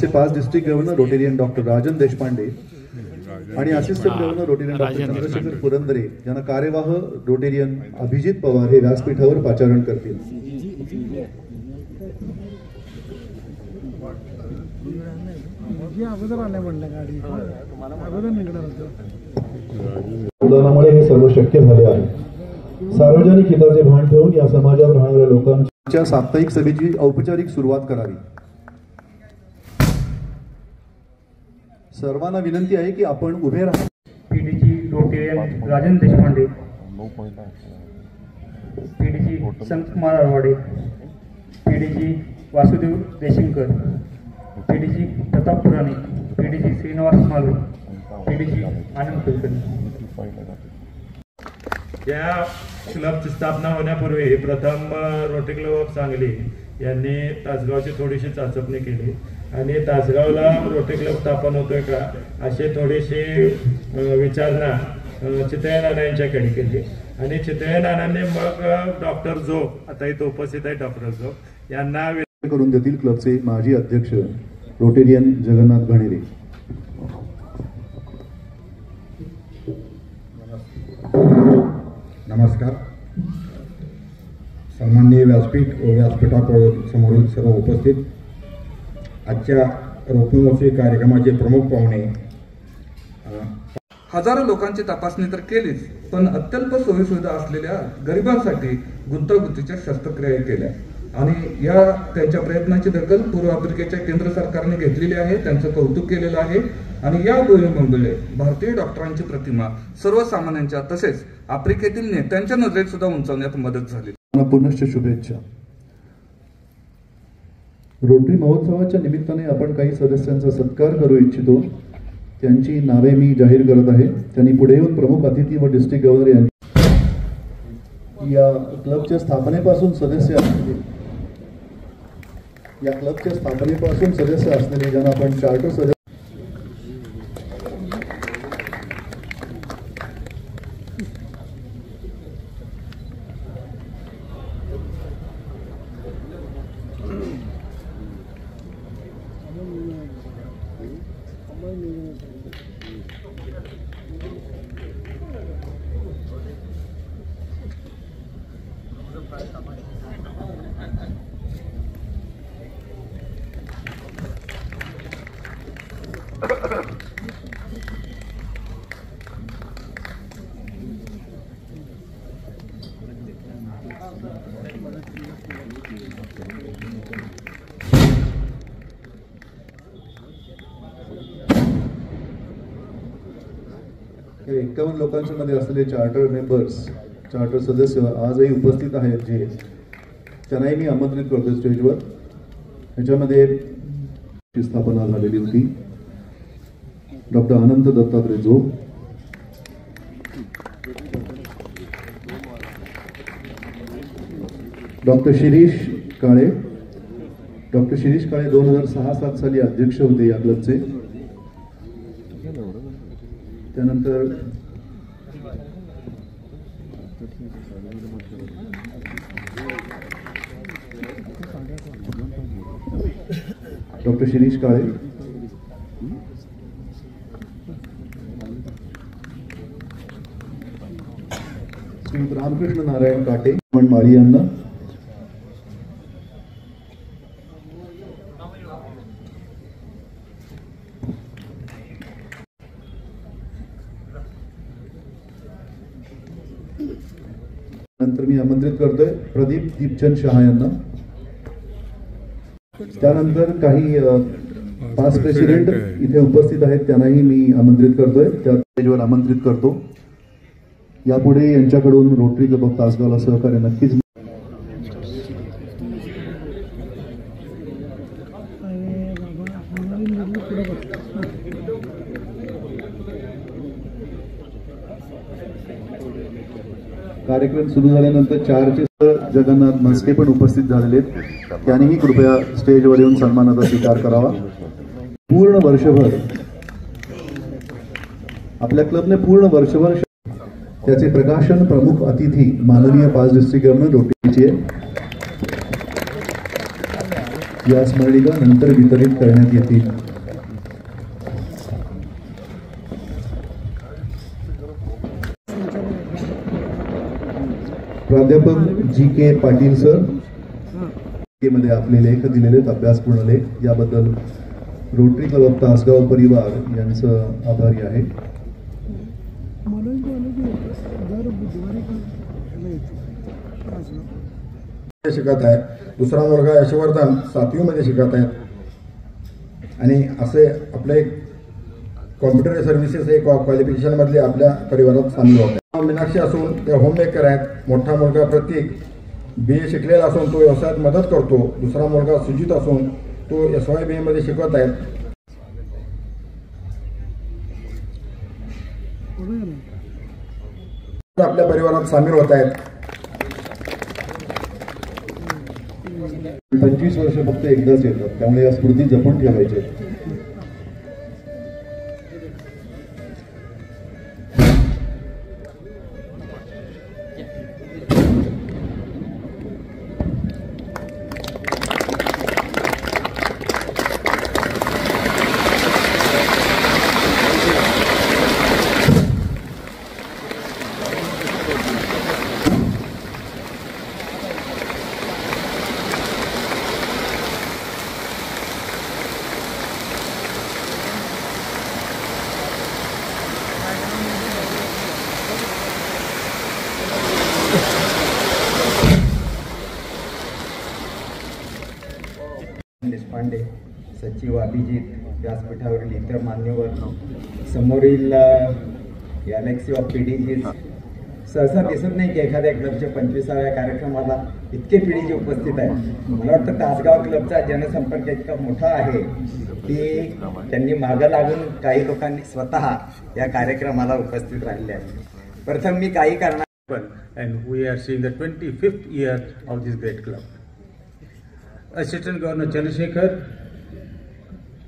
क्लबचे 5 district governor Rotarian doctor Rajan Deshpande आणि assistant governor Rotarian doctor Chandrashekhar Purandare यांना कार्यवाह रोटेरियन अभिजित पवार हे व्यासपीठावर पाचारण करतील. उदाहरणामुळे हे सर्व शक्य झाले आहे. सार्वजनिक हिताचे भान ठेवून या समाजावर राहणाऱ्या लोकांच्या साप्ताहिक सभेची औपचारिक सुरुवात करावी. सर्वांना विनंती आहे की आपण उभे राहा. PDG Rotarian Rajan Deshpande, PDG Santkumar Arwade, PDG Vasudev Deshinkar, PDG Pratap Purane, PDG Shrinivas Malu, PDG Anand Kulkarni. या क्लबची स्थापना होण्यापूर्वी प्रथम रोटरी क्लब ऑफ सांगली यांनी तासगावची थोडीशी चाचपणी केली आणि तासगावला रोटरी क्लब स्थापन होतोय का असे थोडीशी विचारणा चितळे नाना यांच्याकडे केली आणि चितळे नानांनी मग डॉक्टर जोग, आता इथं उपस्थित आहे डॉक्टर जोग, यांना करून देतील क्लबचे माजी अध्यक्ष रोटेरियन जगन्नाथ घणेरे. नमस्कार. सन्माननीय व्यासपीठ व व्यासपीठासमोरील सर्व उपस्थित, आजच्या रोपणमहोत्सवी कार्यक्रमाचे प्रमुख पाहुणे. हजारो लोकांची तपासणी तर केलीच, पण अत्यल्प सोयीसुविधा असलेल्या गरिबांसाठी गुंतागुंतीच्या शस्त्रक्रिया केल्या आणि या त्यांच्या प्रयत्नाची दखल पूर्व आफ्रिकेच्या केंद्र सरकारने घेतलेली आहे. त्यांचं कौतुक केलेलं आहे आणि या मोहिमेमुळे भारतीय डॉक्टरांची प्रतिमा सर्वसामान्यांच्या तसेच आफ्रिकेतील नेत्यांच्या नजरेत सुद्धा उंचावण्यात मदत झाली. पुनश्च शुभेच्छा. रोटरी महोत्सवाच्या निमित्ताने आपण काही सदस्यांचा सत्कार करू इच्छितो. त्यांची नावे मी जाहीर करत आहे. त्यांनी पुढे येऊन प्रमुख अतिथी व डिस्ट्रिक्ट गव्हर्नर यांनी या क्लबच्या स्थापनेपासून सदस्य असलेले ज्यांना आपण चार्टर सदस्य हे 51 लोकांच्या मध्ये असलेले चार्टर मेंबर्स, चार्टर सदस्य आजही उपस्थित आहेत, जे त्यांनाही मी आमंत्रित करतो स्टेजवर. ह्याच्यामध्ये स्थापना झालेली होती. डॉक्टर अनंत दत्तात्रय जोग, डॉक्टर शिरीष काळे. डॉक्टर शिरीष काळे 2006-07 साली अध्यक्ष होते या क्लबचे. त्यानंतर डॉक्टर शिरीष काळे, श्रीयुत रामकृष्ण नारायण काटे माळी यांना, नंतर मी आमंत्रित करतोय प्रदीप दीपचंद शहा यांना. त्यानंतर काही पास प्रेसिडेंट इथे उपस्थित आहेत, त्यांनाही मी आमंत्रित करतोय, त्या स्टेजवर आमंत्रित करतो. यापुढे यांच्याकडून रोटरी क्लब ऑफ तासगावला सहकार्य नक्कीच. कार्यक्रम सुरू झाल्यानंतर 4चे जगन्नाथ म्हस्के पण उपस्थित झालेले आहेत. त्यांनीही कृपया स्टेजवर येऊन सन्मानाचा स्वीकार करावा. पूर्ण वर्षभर आपल्या क्लबने पूर्ण वर्षभर त्याचे प्रकाशन प्रमुख अतिथी माननीय 5 डिस्ट्रिक्ट गव्हर्नर रोटरीचे या स्मरणिका नंतर वितरित करण्यात येतील. प्राध्यापक जी.के. पाटील सर मध्ये आपले लेख दिलेले अभ्यासपूर्ण लेख याबद्दल रोटरी क्लब ऑफ तासगाव परिवार यांचं आभारी आहे. शिकत आहे. दुसरा मुलगा यशवर्धन 7वी मध्ये शिकत आहेत. आणि असे आपले कॉम्प्युटर सर्व्हिसेस एक क्वालिफिकेशन मधले आपल्या परिवारात सामील होत आहेत. मीनाक्षी असून ते होममेकर आहेत. मोठा मुलगा प्रतीक BA शिकलेला असून तो व्यवसायात मदत करतो. दुसरा मुलगा सुजित असून तो SYBA मध्ये शिकवत आहे. आपल्या परिवारात सामील होत आहेत. 25 वर्ष फक्त एकदाच येतात, त्यामुळे या स्मृती जपून ठेवायच्या. देशपांडे, सचिव अभिजित, व्यासपीठावरील इतर मान्यवर, समोरील गॅलेक्सी ऑफ PDG सहसा दिसत नाही की एखाद्या क्लबच्या 25व्या कार्यक्रमाला इतके PDG उपस्थित आहेत. मला वाटतं तासगाव क्लबचा जनसंपर्क इतका मोठा आहे की त्यांनी मागं लागून काही लोकांनी स्वतः या कार्यक्रमाला उपस्थित राहिले आहेत. प्रथम मी काही कारणाने and we are seeing the 25th year of this great club. Assistant Governor Chandrasekhar,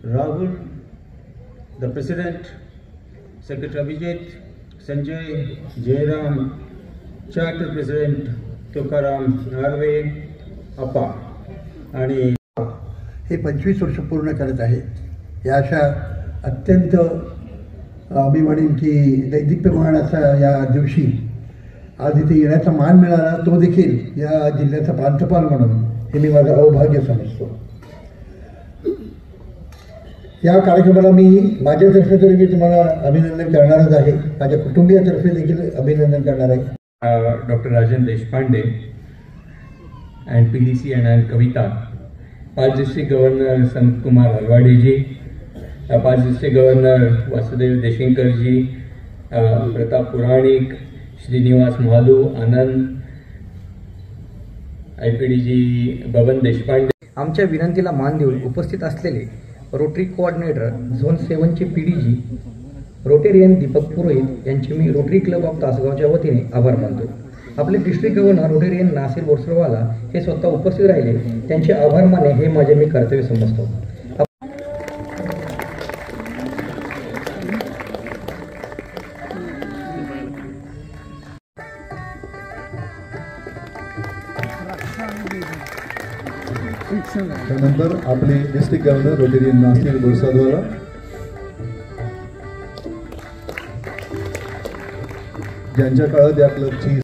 Rahul, the President, Secretary Abhijit, Sanjay, Jairam, Charter President Tukaram Narve, Appa आणि हे 25 वर्ष पूर्ण करत आहे. या अशा अत्यंत मी म्हणेन की दैदिप्यमान असा या दिवशी आज इथे येण्याचा मान मिळाला, तो देखील या जिल्ह्याचा प्रांतपाल म्हणून हे मी माझं अवभाग्य समजतो. या कार्यक्रमाला मी माझ्यातर्फे तरी मी तुम्हाला अभिनंदन करणारच आहे, माझ्या कुटुंबियातर्फे देखील अभिनंदन करणार आहे. Doctor Rajan Deshpande and PDC and Kavita, 5 district governor Sant Kumar Halwade ji, 5 district governor Vasudev Deshinkar ji, Pratap Puranik, Shrinivas Mahalu, Anand, IPDG Baban Deshpande. आमच्या विनंतीला मान देऊन उपस्थित असलेले रोटरी कोऑर्डिनेटर झोन 7चे PDG रोटेरियन दीपक पुरोहित यांचे मी रोटरी क्लब ऑफ तासगावच्या वतीने आभार मानतो. आपले district governor Rotarian Nasir Borsarwala हे स्वतः उपस्थित राहिले, त्यांचे आभार मानणे हे माझे मी कर्तव्य समजतो. त्यानंतर आपले डिस्ट्रिक्ट गव्हर्नर रोटेरियन नासिर बोरसरवाला, ज्यांच्या काळात या क्लबची